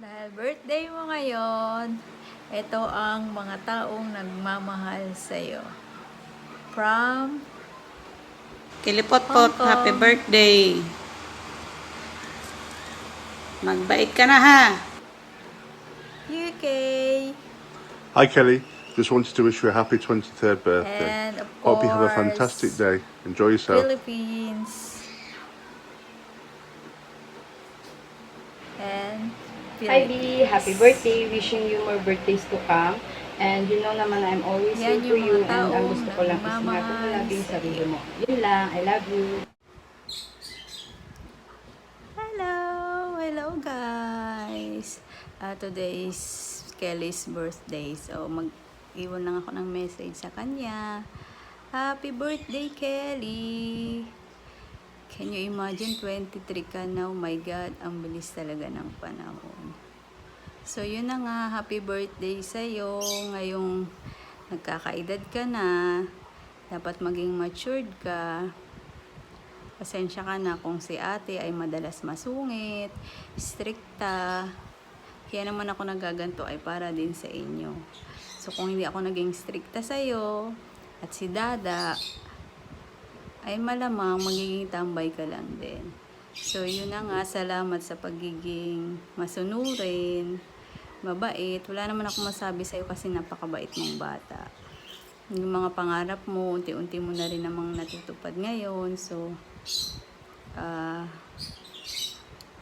Dahil birthday mo ngayon, ito ang mga taong nagmamahal sa'yo. From Kilipot-pot, Hong Kong. happy birthday. Magbait ka na ha. UK. Hi Kelly, just wanted to wish you a happy 23rd birthday. And of Hope you have a course, fantastic day. Enjoy yourself. Philippines. And Hi B, happy birthday. Wishing you more birthdays to come. And you know naman I'm always Yan here for yung you. mga And ang taong gusto ko lang is ingatan mo nagmamahal lagi yung sa sarili iyo. mo. Yun lang. I love you. Hello guys. Today is Kelly's birthday. So mag-iwan lang ako ng message sa kanya. Happy birthday Kelly. Can you imagine 23 ka na? Oh my God, ang bilis talaga ng panahon. So yun na nga, happy birthday sa'yo. Ngayong nagkakaedad ka na, dapat maging matured ka. Pasensya ka na kung si ate ay madalas masungit, strikta. Kaya naman ako nagaganto ay para din sa inyo. So kung hindi ako naging strikta sa'yo, at si dada, ay malamang magiging tambay ka lang din. So yun na nga, salamat sa pagiging masunurin, mabait. Wala naman ako masabi sa'yo kasi napakabait mong bata. Yung mga pangarap mo, unti-unti mo na rin namang natutupad ngayon. So,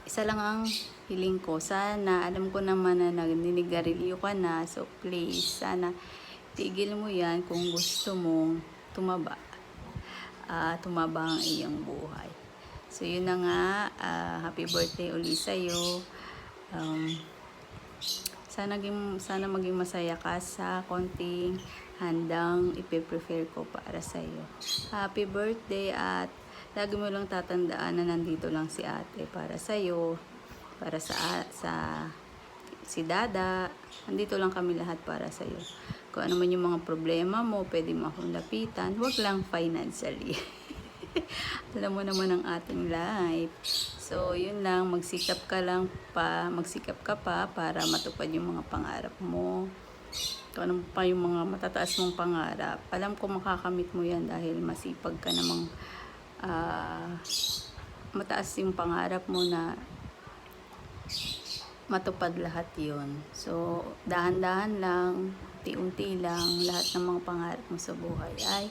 isa lang ang hiling ko. Sana, alam ko naman na ninigarilyo ka na. So, please, sana tigil mo yan kung gusto mong tumaba. Tumaba ang iyong buhay. So, yun na nga. Happy birthday uli sa'yo. Sana maging masaya ka sa konting handang ipe-prefer ko para sa'yo. Happy birthday at lagi mo lang tatandaan na nandito lang si ate para sa'yo, para sa si dada. Nandito lang kami lahat para sa'yo. Kung ano man yung mga problema mo, pwede mo akong lapitan. Huwag lang financially. Alam mo naman ang ating life. So, yun lang. Magsikap ka pa para matupad yung mga pangarap mo. Kung ano pa yung mga matataas mong pangarap. Alam ko makakamit mo yan dahil masipag ka namang mataas yung pangarap mo na matupad lahat yun. So, dahan-dahan lang, unti-unti lang, lahat ng mga pangarap mo sa buhay ay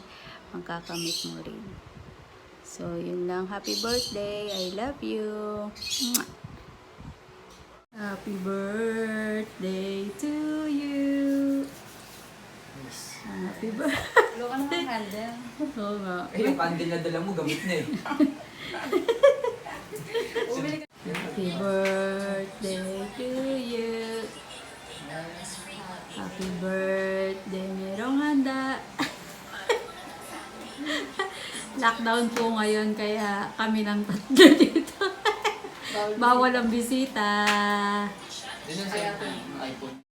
magkakamit mo rin. So, yun lang. Happy birthday. I love you. Mwah! Happy birthday to you. Happy birthday. Hello ka naman, Handel. Oo nga. Eh, yung candle na dala mo, gamit na eh. Happy birthday to you. Happy birthday, merong handa. Lockdown po ngayon kaya kami lang tatlo dito. Bawal ang bisita. Yun yung sa'yo, iPhone.